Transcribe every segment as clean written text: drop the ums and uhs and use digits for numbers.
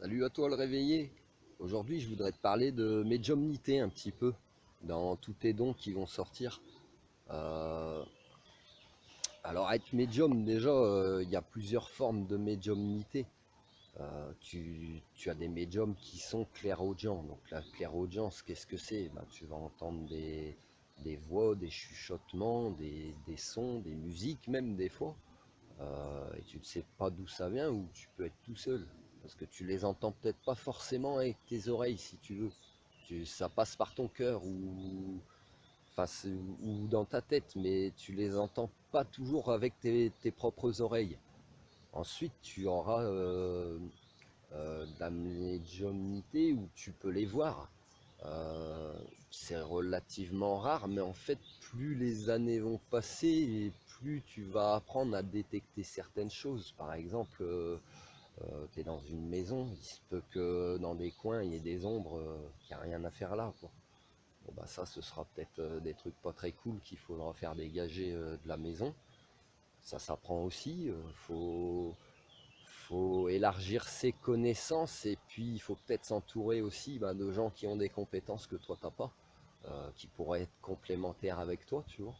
Salut à toi le réveillé. Aujourd'hui je voudrais te parler de médiumnité un petit peu dans tous tes dons qui vont sortir. Euh, alors être médium déjà, il y a plusieurs formes de médiumnité. Tu as des médiums qui sont clairaudients. Donc la clairaudience, qu'est-ce que c'est? Ben, tu vas entendre des voix, des chuchotements, des sons, des musiques même des fois. Et tu ne sais pas d'où ça vient ou tu peux être tout seul. Parce que tu les entends peut-être pas forcément avec tes oreilles si tu veux. Ça passe par ton cœur enfin, ou dans ta tête, mais tu les entends pas toujours avec tes propres oreilles. Ensuite, tu auras de la médiumnité où tu peux les voir. Euh, c'est relativement rare, mais en fait, plus les années vont passer et plus tu vas apprendre à détecter certaines choses. Par exemple, tu es dans une maison, il se peut que dans des coins, il y ait des ombres, qu'il n'y a rien à faire là, quoi. Bon, bah ça, ce sera peut-être des trucs pas très cool qu'il faudra faire dégager de la maison. Ça s'apprend aussi. Faut élargir ses connaissances et puis il faut peut-être s'entourer aussi de gens qui ont des compétences que toi t'as pas, qui pourraient être complémentaires avec toi, tu vois.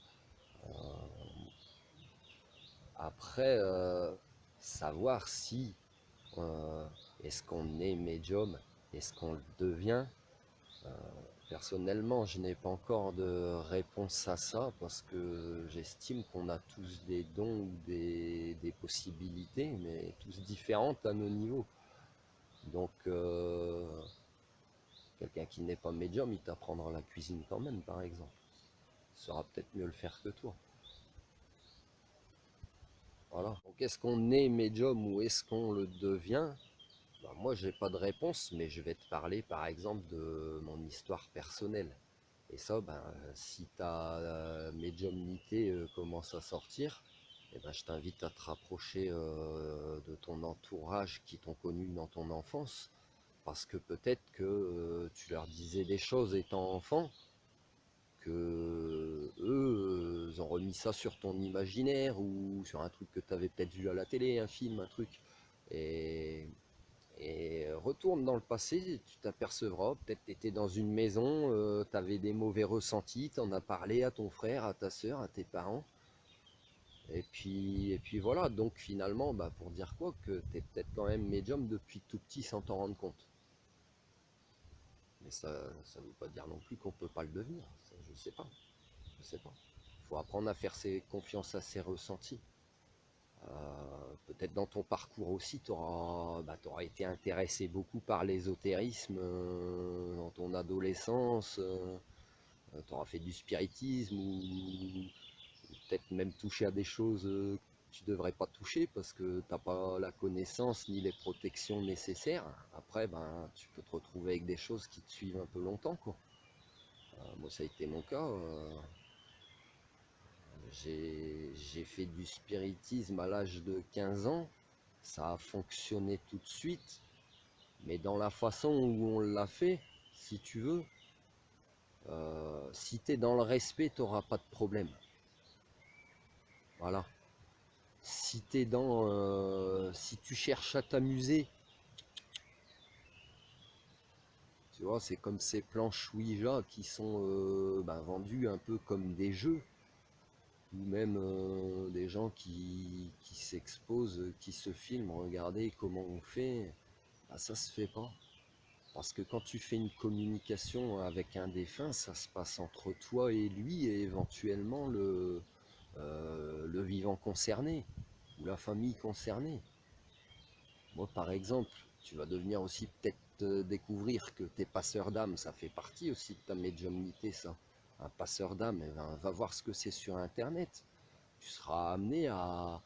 Après, savoir si euh, est-ce qu'on est médium, est-ce qu'on le devient. Personnellement, je n'ai pas encore de réponse à ça parce que j'estime qu'on a tous des dons ou des possibilités, mais tous différentes à nos niveaux. Donc, quelqu'un qui n'est pas médium, il t'apprendra la cuisine quand même, par exemple. Il saura peut-être mieux le faire que toi. Voilà. Donc, est-ce qu'on est médium ou est-ce qu'on le devient? Ben, moi, j'ai pas de réponse, mais je vais te parler, par exemple, de mon histoire personnelle. Et ça, si ta médiumnité commence à sortir, eh ben, je t'invite à te rapprocher de ton entourage qui t'ont connu dans ton enfance. Parce que peut-être que tu leur disais des choses étant enfant, que eux ont remis ça sur ton imaginaire ou sur un truc que tu avais peut-être vu à la télé, un film, un truc. Et, et retourne dans le passé, tu t'apercevras, peut-être tu étais dans une maison, tu avais des mauvais ressentis, tu en as parlé à ton frère, à ta soeur, à tes parents. Et puis voilà, donc finalement, pour dire quoi, que tu es peut-être quand même médium depuis tout petit sans t'en rendre compte. Mais ça ne veut pas dire non plus qu'on ne peut pas le devenir. Ça, je sais pas. Je sais pas. Il faut apprendre à faire confiance à ses ressentis. Peut-être dans ton parcours aussi, tu auras, été intéressé beaucoup par l'ésotérisme dans ton adolescence. Tu auras fait du spiritisme ou peut-être même touché à des choses que tu devrais pas toucher parce que tu n'as pas la connaissance ni les protections nécessaires. Après, tu peux te retrouver avec des choses qui te suivent un peu longtemps, quoi. Moi, ça a été mon cas. J'ai fait du spiritisme à l'âge de 15 ans. Ça a fonctionné tout de suite. Mais dans la façon où on l'a fait, si tu veux, si tu es dans le respect, tu n'auras pas de problème. Voilà. Si tu cherches à t'amuser, tu vois, c'est comme ces planches Ouija qui sont vendues un peu comme des jeux, ou même des gens qui s'exposent, qui se filment, regardez comment on fait, ça se fait pas. Parce que quand tu fais une communication avec un défunt, ça se passe entre toi et lui et éventuellement le vivant concerné ou la famille concernée. Moi, par exemple, tu vas devenir aussi peut-être découvrir que tes passeurs d'âme, ça fait partie aussi de ta médiumnité, ça. Un passeur d'âme, va voir ce que c'est sur Internet. Tu seras amené à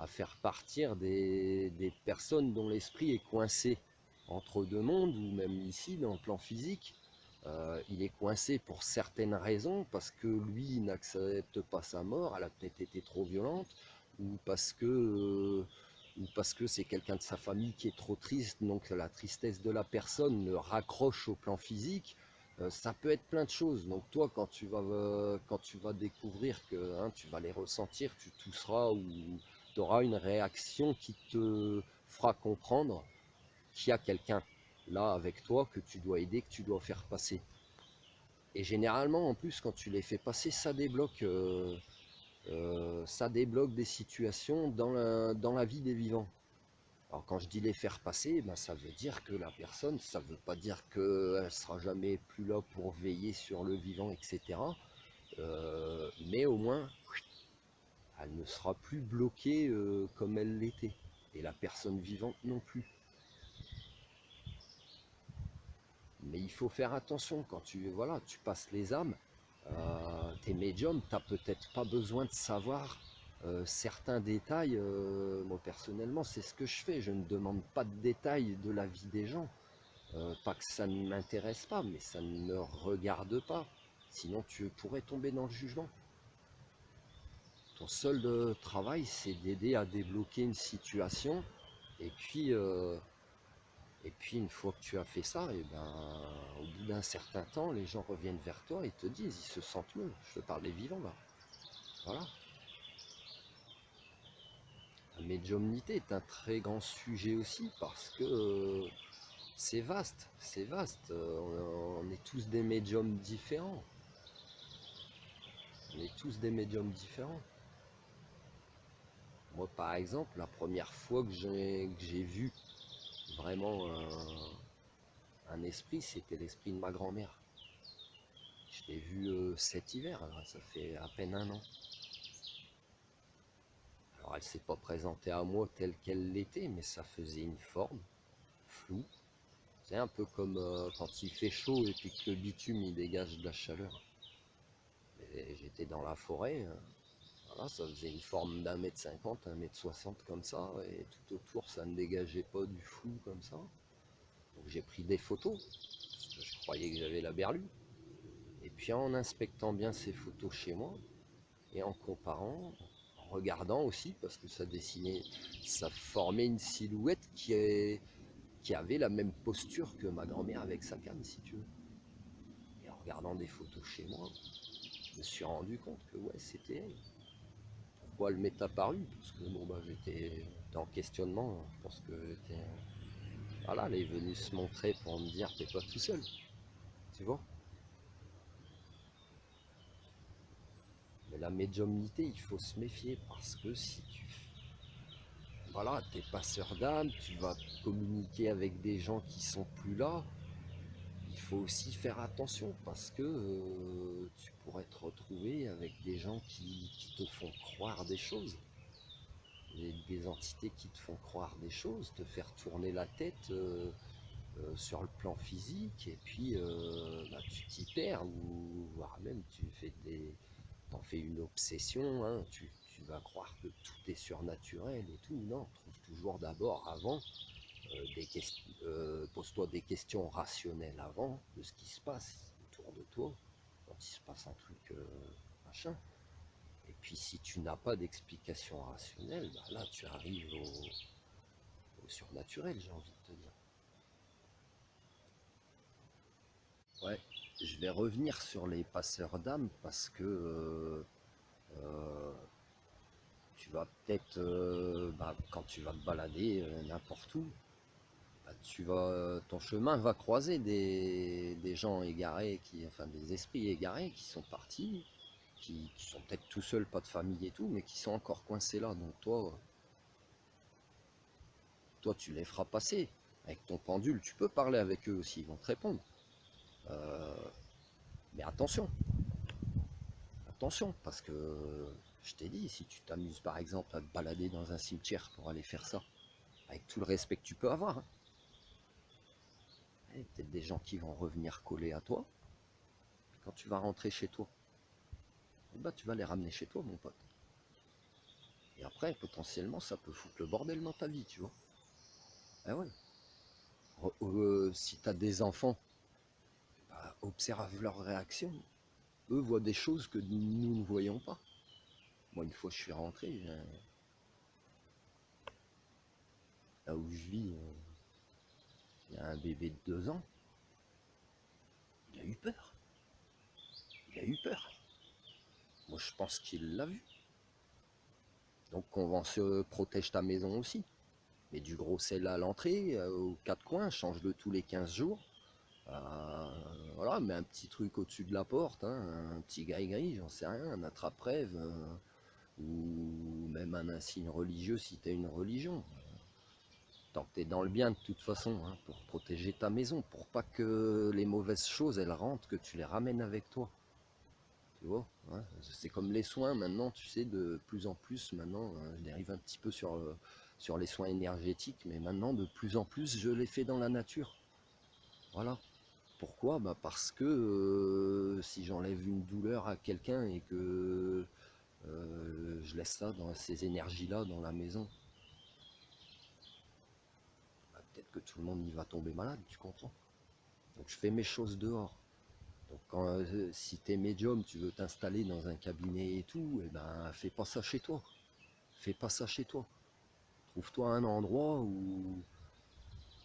faire partir des personnes dont l'esprit est coincé. entre deux mondes, ou même ici, dans le plan physique. Il est coincé pour certaines raisons, parce que lui il n'accepte pas sa mort, elle a peut-être été trop violente, ou parce que c'est quelqu'un de sa famille qui est trop triste, donc la tristesse de la personne le raccroche au plan physique. Ça peut être plein de choses. Donc toi, quand tu vas découvrir que tu vas les ressentir, tu tousseras ou tu auras une réaction qui te fera comprendre qu'il y a quelqu'un là avec toi que tu dois aider, que tu dois faire passer. Et généralement, en plus, quand tu les fais passer, ça débloque des situations dans la vie des vivants. Alors quand je dis les faire passer, ben, ça veut dire que la personne, ça veut pas dire qu'elle ne sera jamais plus là pour veiller sur le vivant, etc. Mais au moins, elle ne sera plus bloquée comme elle l'était. Et la personne vivante non plus. Mais il faut faire attention quand tu passes les âmes. T'es médium, t'as peut-être pas besoin de savoir certains détails. Moi personnellement, c'est ce que je fais. Je ne demande pas de détails de la vie des gens. Pas que ça ne m'intéresse pas, mais ça ne me regarde pas. Sinon, tu pourrais tomber dans le jugement. Ton seul travail, c'est d'aider à débloquer une situation. Et puis, une fois que tu as fait ça, et ben, au bout d'un certain temps, les gens reviennent vers toi et te disent, ils se sentent mieux. Je te parle des vivants là. Voilà. La médiumnité est un très grand sujet aussi parce que c'est vaste, c'est vaste. On est tous des médiums différents. On est tous des médiums différents. Moi, par exemple, la première fois que j'ai vu vraiment un esprit, c'était l'esprit de ma grand-mère. Je l'ai vu cet hiver, alors ça fait à peine un an. Alors elle s'est pas présentée à moi telle qu'elle l'était, mais ça faisait une forme floue. C'est un peu comme quand il fait chaud et puis que le bitume il dégage de la chaleur. Et j'étais dans la forêt, voilà, ça faisait une forme d'1,50 m, 1,60 m comme ça, et tout autour ça ne dégageait pas du flou comme ça. Donc j'ai pris des photos, parce que je croyais que j'avais la berlue. Et puis en inspectant bien ces photos chez moi, et en comparant, en regardant aussi, parce que ça formait une silhouette qui avait la même posture que ma grand-mère avec sa canne, si tu veux. Et en regardant des photos chez moi, je me suis rendu compte que ouais, c'était elle. Pourquoi elle m'est apparue? Parce que bon, bah, j'étais en questionnement. Je pense que voilà, elle est venue se montrer pour me dire t'es pas tout seul. Tu vois? Mais la médiumnité, il faut se méfier parce que si tu voilà, t'es passeur d'âme, tu vas communiquer avec des gens qui sont plus là. Il faut aussi faire attention parce que tu pourrais te retrouver avec des gens qui te font croire des choses, des entités qui te font croire des choses, te faire tourner la tête sur le plan physique, et puis bah, tu t'y perds, ou voire même t'en fais une obsession, hein, tu vas croire que tout est surnaturel et tout. Non, trouve toujours d'abord avant pose-toi des questions rationnelles avant de ce qui se passe autour de toi, quand il se passe un truc machin. Et puis si tu n'as pas d'explication rationnelle, bah là tu arrives au surnaturel, j'ai envie de te dire. Ouais, je vais revenir sur les passeurs d'âme parce que euh, tu vas peut-être, bah, quand tu vas te balader n'importe où, bah, ton chemin va croiser des gens égarés, enfin des esprits égarés qui sont partis, qui sont peut-être tout seuls, pas de famille et tout, mais qui sont encore coincés là. Donc toi tu les feras passer. Avec ton pendule, tu peux parler avec eux aussi, ils vont te répondre. Euh, mais attention, parce que je t'ai dit, si tu t'amuses par exemple à te balader dans un cimetière pour aller faire ça, avec tout le respect que tu peux avoir, hein, il y a peut-être des gens qui vont revenir coller à toi. Quand tu vas rentrer chez toi, bah, tu vas les ramener chez toi, mon pote. Et après, potentiellement, ça peut foutre le bordel dans ta vie, tu vois. Ah ouais. Si tu as des enfants, bah, observe leurs réactions. Eux voient des choses que nous ne voyons pas. Moi, une fois, je suis rentré, là où je vis, il y a un bébé de 2 ans. Il a eu peur. Il a eu peur. Moi, je pense qu'il l'a vu. Donc, protège ta maison aussi. Mets du gros sel à l'entrée, aux quatre coins, change-le tous les 15 jours. Voilà, mets un petit truc au-dessus de la porte, hein, un petit gris-gris, j'en sais rien, un attrape-rêve, ou même un insigne religieux si tu as une religion. Tant que tu es dans le bien de toute façon, hein, pour protéger ta maison, pour pas que les mauvaises choses elles rentrent, que tu les ramènes avec toi. Tu vois, hein, c'est comme les soins maintenant, tu sais, de plus en plus, maintenant, je dérive un petit peu sur les soins énergétiques, mais maintenant, de plus en plus, je les fais dans la nature. Voilà. Pourquoi? Bah parce que si j'enlève une douleur à quelqu'un et que je laisse ça dans ces énergies-là dans la maison, bah, peut-être que tout le monde y va tomber malade, tu comprends? Donc je fais mes choses dehors. Donc si tu es médium, tu veux t'installer dans un cabinet et tout, et ben fais pas ça chez toi. Fais pas ça chez toi. Trouve-toi un endroit où,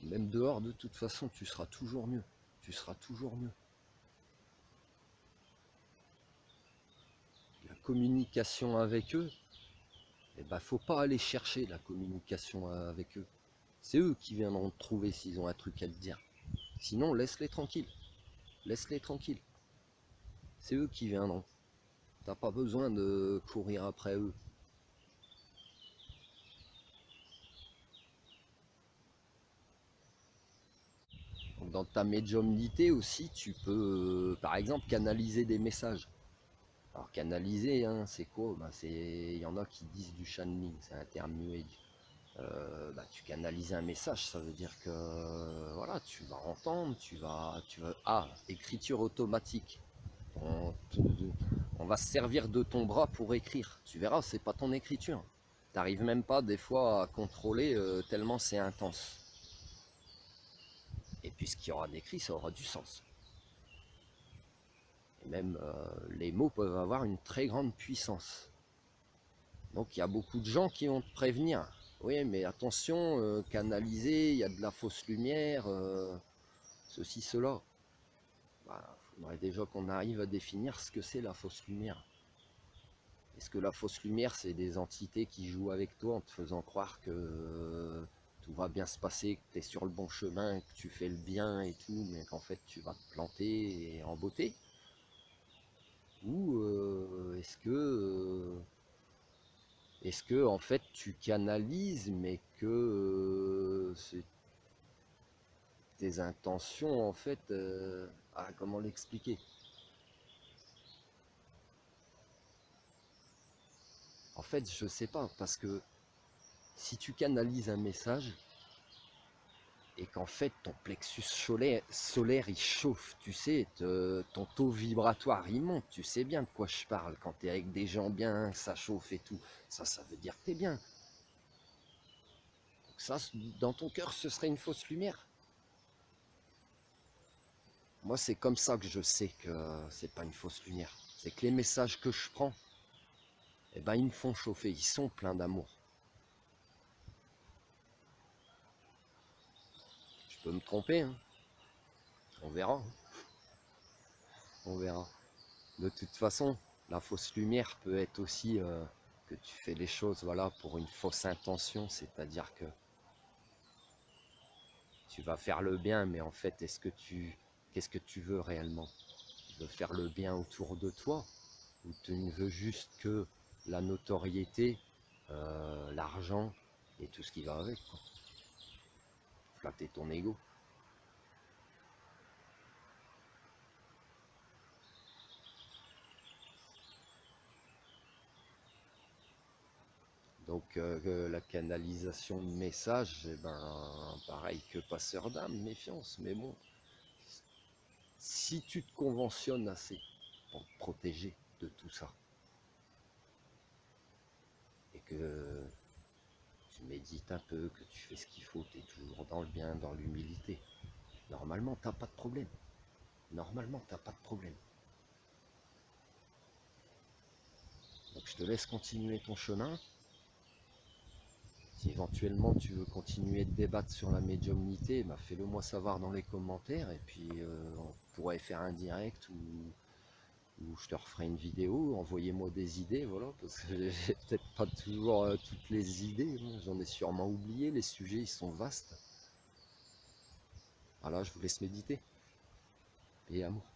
même dehors, de toute façon, tu seras toujours mieux. Tu seras toujours mieux. La communication avec eux, eh ben, faut pas aller chercher la communication avec eux. C'est eux qui viendront te trouver s'ils ont un truc à te dire. Sinon, laisse-les tranquilles. Laisse-les tranquilles. C'est eux qui viendront. T'as pas besoin de courir après eux. Donc, dans ta médiumnité aussi, tu peux, par exemple, canaliser des messages. Alors canaliser, hein, c'est quoi? Ben, il y en a qui disent du channeling, c'est un terme new age. Bah, tu canalises un message, ça veut dire que voilà, tu vas entendre, écriture automatique. On, on va se servir de ton bras pour écrire. Tu verras, c'est pas ton écriture. T'arrives même pas des fois à contrôler tellement c'est intense. Et puis ce qu'il y aura d'écrit, ça aura du sens. Et même les mots peuvent avoir une très grande puissance. Donc il y a beaucoup de gens qui vont te prévenir. Oui, mais attention, canaliser, il y a de la fausse lumière, ceci, cela. Bah, il faudrait déjà qu'on arrive à définir ce que c'est la fausse lumière. Est-ce que la fausse lumière, c'est des entités qui jouent avec toi en te faisant croire que tout va bien se passer, que tu es sur le bon chemin, que tu fais le bien et tout, mais qu'en fait tu vas te planter et en beauté? Ou est-ce que en fait tu canalises, mais que tes intentions en fait, comment l'expliquer? En fait, je sais pas, parce que si tu canalises un message et qu'en fait ton plexus solaire il chauffe, tu sais, ton taux vibratoire il monte, tu sais bien de quoi je parle. Quand tu es avec des gens bien, ça chauffe et tout, ça veut dire que tu es bien. Donc ça, dans ton cœur, ce serait une fausse lumière. Moi, c'est comme ça que je sais que c'est pas une fausse lumière. C'est que les messages que je prends, eh ben, ils me font chauffer, ils sont pleins d'amour. Je peux me tromper, hein. On verra, hein. On verra. De toute façon, la fausse lumière peut être aussi que tu fais les choses, voilà, pour une fausse intention, c'est-à-dire que tu vas faire le bien, mais en fait, qu'est-ce que tu veux réellement? Tu veux faire le bien autour de toi, ou tu ne veux juste que la notoriété, l'argent et tout ce qui va avec, quoi. Flatter ton ego. Donc la canalisation de messages, eh ben, pareil que passeur d'âme, méfiance. Mais bon, si tu te conventionnes assez pour te protéger de tout ça, et que tu médites un peu, que tu fais ce qu'il faut, tu es toujours dans le bien, dans l'humilité, normalement t'as pas de problème. Normalement t'as pas de problème. Donc je te laisse continuer ton chemin. Si éventuellement tu veux continuer de débattre sur la médiumnité, bah fais-le moi savoir dans les commentaires et puis on pourrait faire un direct ou je te referai une vidéo, envoyez-moi des idées, voilà, parce que j'ai peut-être pas toujours toutes les idées, hein. J'en ai sûrement oublié, les sujets ils sont vastes. Voilà, je vous laisse méditer. Et amour.